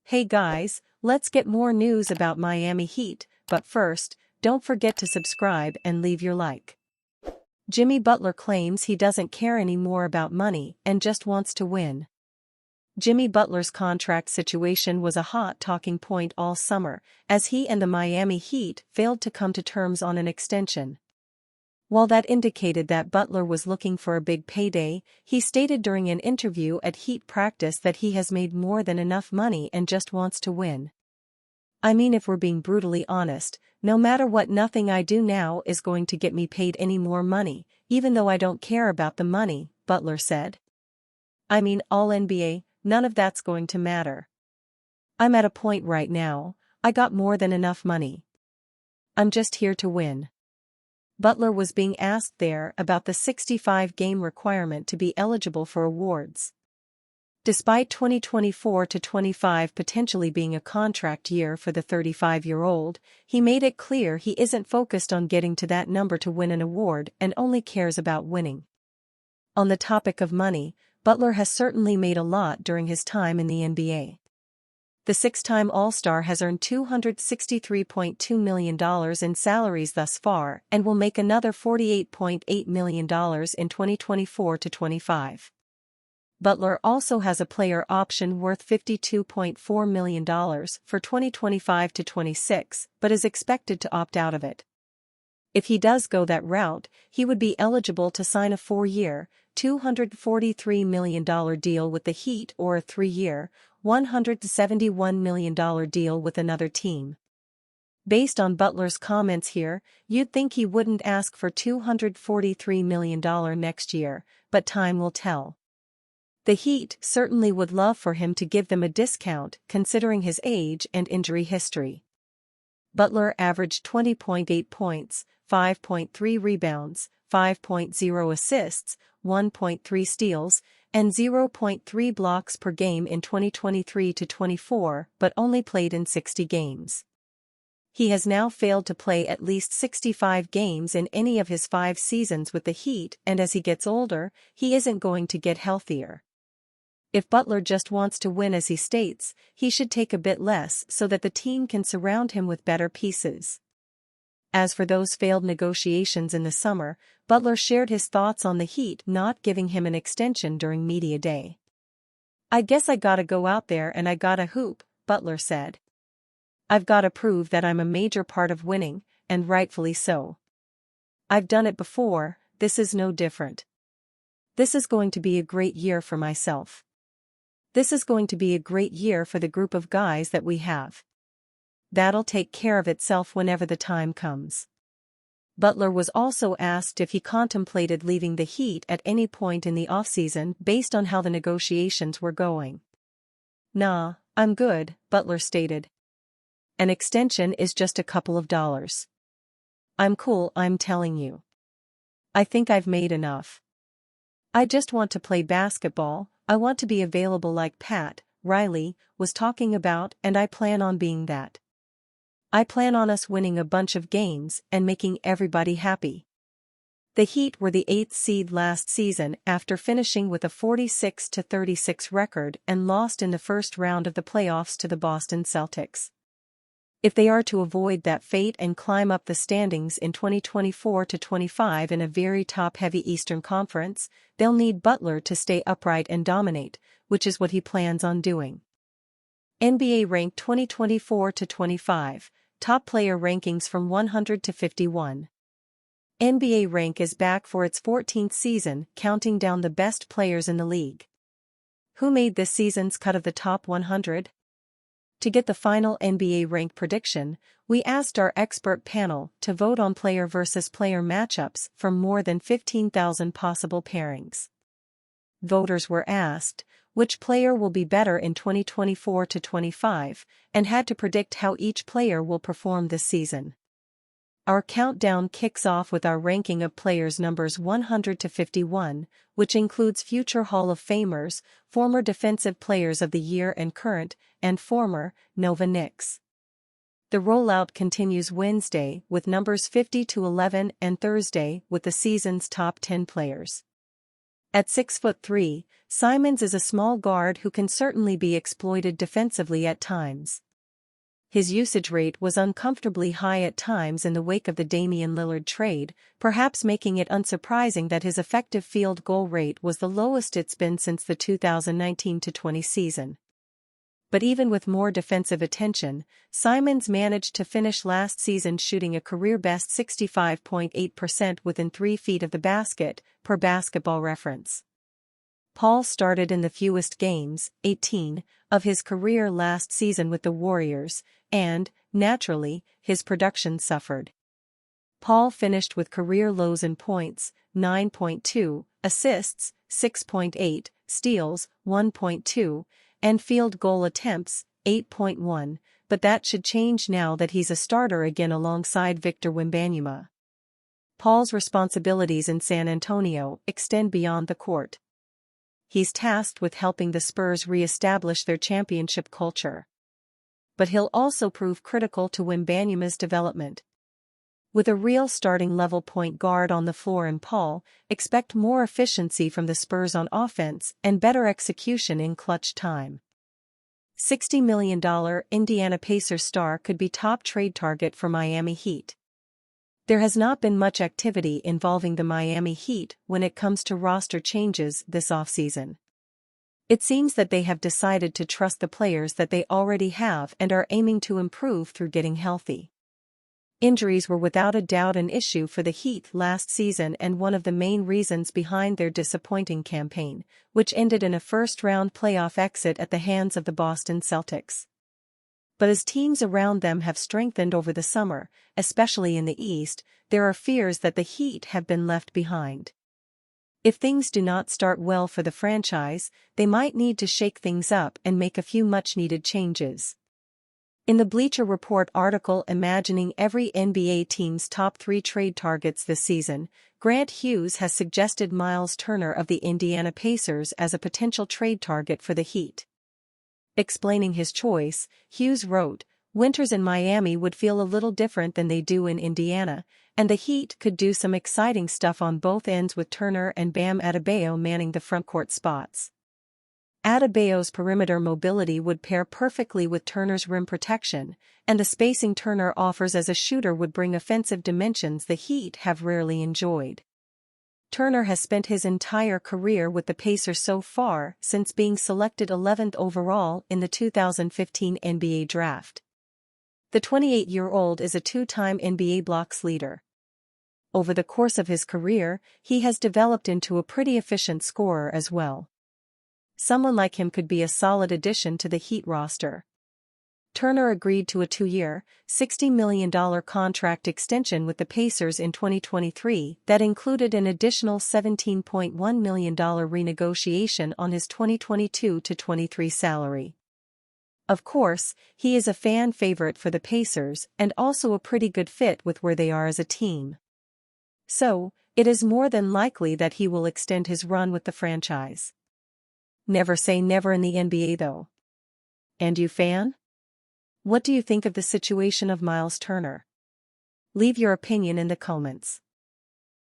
Hey guys, let's get more news about Miami Heat, but first, don't forget to subscribe and leave your like. Jimmy Butler claims he doesn't care anymore about money and just wants to win. Jimmy Butler's contract situation was a hot talking point all summer, as he and the Miami Heat failed to come to terms on an extension. While that indicated that Butler was looking for a big payday, he stated during an interview at Heat practice that he has made more than enough money and just wants to win. "I mean, if we're being brutally honest, no matter what, nothing I do now is going to get me paid any more money, even though I don't care about the money," Butler said. "I mean, all NBA, none of that's going to matter. I'm at a point right now, I got more than enough money. I'm just here to win." Butler was being asked there about the 65-game requirement to be eligible for awards. Despite 2024-25 potentially being a contract year for the 35-year-old, he made it clear he isn't focused on getting to that number to win an award and only cares about winning. On the topic of money, Butler has certainly made a lot during his time in the NBA. The six-time All-Star has earned $263.2 million in salaries thus far and will make another $48.8 million in 2024-25. Butler also has a player option worth $52.4 million for 2025-26, but is expected to opt out of it. If he does go that route, he would be eligible to sign a 4-year, $243 million deal with the Heat or a 3-year, $171 million deal with another team. Based on Butler's comments here, you'd think he wouldn't ask for $243 million next year, but time will tell. The Heat certainly would love for him to give them a discount considering his age and injury history. Butler averaged 20.8 points, 5.3 rebounds, 5.0 assists, 1.3 steals, and 0.3 blocks per game in 2023-24, but only played in 60 games. He has now failed to play at least 65 games in any of his 5 seasons with the Heat, and as he gets older, he isn't going to get healthier. If Butler just wants to win as he states, he should take a bit less so that the team can surround him with better pieces. As for those failed negotiations in the summer, Butler shared his thoughts on the Heat not giving him an extension during media day. "I guess I gotta go out there and I gotta hoop," Butler said. "I've gotta prove that I'm a major part of winning, and rightfully so. I've done it before, this is no different. This is going to be a great year for myself. This is going to be a great year for the group of guys that we have. That'll take care of itself whenever the time comes." Butler was also asked if he contemplated leaving the Heat at any point in the offseason based on how the negotiations were going. "Nah, I'm good," Butler stated. "An extension is just a couple of dollars. I'm cool, I'm telling you. I think I've made enough. I just want to play basketball, I want to be available like Pat Riley was talking about, and I plan on being that. I plan on us winning a bunch of games and making everybody happy." The Heat were the 8th seed last season after finishing with a 46-36 record and lost in the first round of the playoffs to the Boston Celtics. If they are to avoid that fate and climb up the standings in 2024-25 in a very top-heavy Eastern Conference, they'll need Butler to stay upright and dominate, which is what he plans on doing. NBA ranked 2024-25, top player rankings from 100 to 51. NBA Rank is back for its 14th season, counting down the best players in the league. Who made this season's cut of the top 100? To get the final NBA Rank prediction, we asked our expert panel to vote on player versus player matchups from more than 15,000 possible pairings. Voters were asked, which player will be better in 2024-25, and had to predict how each player will perform this season. Our countdown kicks off with our ranking of players numbers 100 to 51, which includes future Hall of Famers, former Defensive Players of the Year and current, and former, Nova Knicks. The rollout continues Wednesday with numbers 50 to 11 and Thursday with the season's top 10 players. At 6'3", Simons is a small guard who can certainly be exploited defensively at times. His usage rate was uncomfortably high at times in the wake of the Damian Lillard trade, perhaps making it unsurprising that his effective field goal rate was the lowest it's been since the 2019-20 season. But even with more defensive attention, Simons managed to finish last season shooting a career-best 65.8% within 3 feet of the basket, per Basketball Reference. Paul started in the fewest games, 18, of his career last season with the Warriors, and, naturally, his production suffered. Paul finished with career lows in points, 9.2, assists, 6.8, steals, 1.2, and field goal attempts, 8.1, but that should change now that he's a starter again alongside Victor Wembanyama. Paul's responsibilities in San Antonio extend beyond the court. He's tasked with helping the Spurs re-establish their championship culture. But he'll also prove critical to Wembanyama's development. With a real starting-level point guard on the floor in Paul, expect more efficiency from the Spurs on offense and better execution in clutch time. $60 million Indiana Pacers star could be top trade target for Miami Heat. There has not been much activity involving the Miami Heat when it comes to roster changes this offseason. It seems that they have decided to trust the players that they already have and are aiming to improve through getting healthy. Injuries were without a doubt an issue for the Heat last season and one of the main reasons behind their disappointing campaign, which ended in a first-round playoff exit at the hands of the Boston Celtics. But as teams around them have strengthened over the summer, especially in the East, there are fears that the Heat have been left behind. If things do not start well for the franchise, they might need to shake things up and make a few much-needed changes. In the Bleacher Report article Imagining Every NBA Team's Top 3 Trade Targets This Season, Grant Hughes has suggested Myles Turner of the Indiana Pacers as a potential trade target for the Heat. Explaining his choice, Hughes wrote, "Winters in Miami would feel a little different than they do in Indiana, and the Heat could do some exciting stuff on both ends with Turner and Bam Adebayo manning the frontcourt spots." Adebayo's perimeter mobility would pair perfectly with Turner's rim protection, and the spacing Turner offers as a shooter would bring offensive dimensions the Heat have rarely enjoyed. Turner has spent his entire career with the Pacers so far since being selected 11th overall in the 2015 NBA Draft. The 28-year-old is a 2-time NBA blocks leader. Over the course of his career, he has developed into a pretty efficient scorer as well. Someone like him could be a solid addition to the Heat roster. Turner agreed to a 2-year, $60 million contract extension with the Pacers in 2023 that included an additional $17.1 million renegotiation on his 2022-23 salary. Of course, he is a fan favorite for the Pacers and also a pretty good fit with where they are as a team. So, it is more than likely that he will extend his run with the franchise. Never say never in the NBA though. And you, fan? What do you think of the situation of Myles Turner? Leave your opinion in the comments.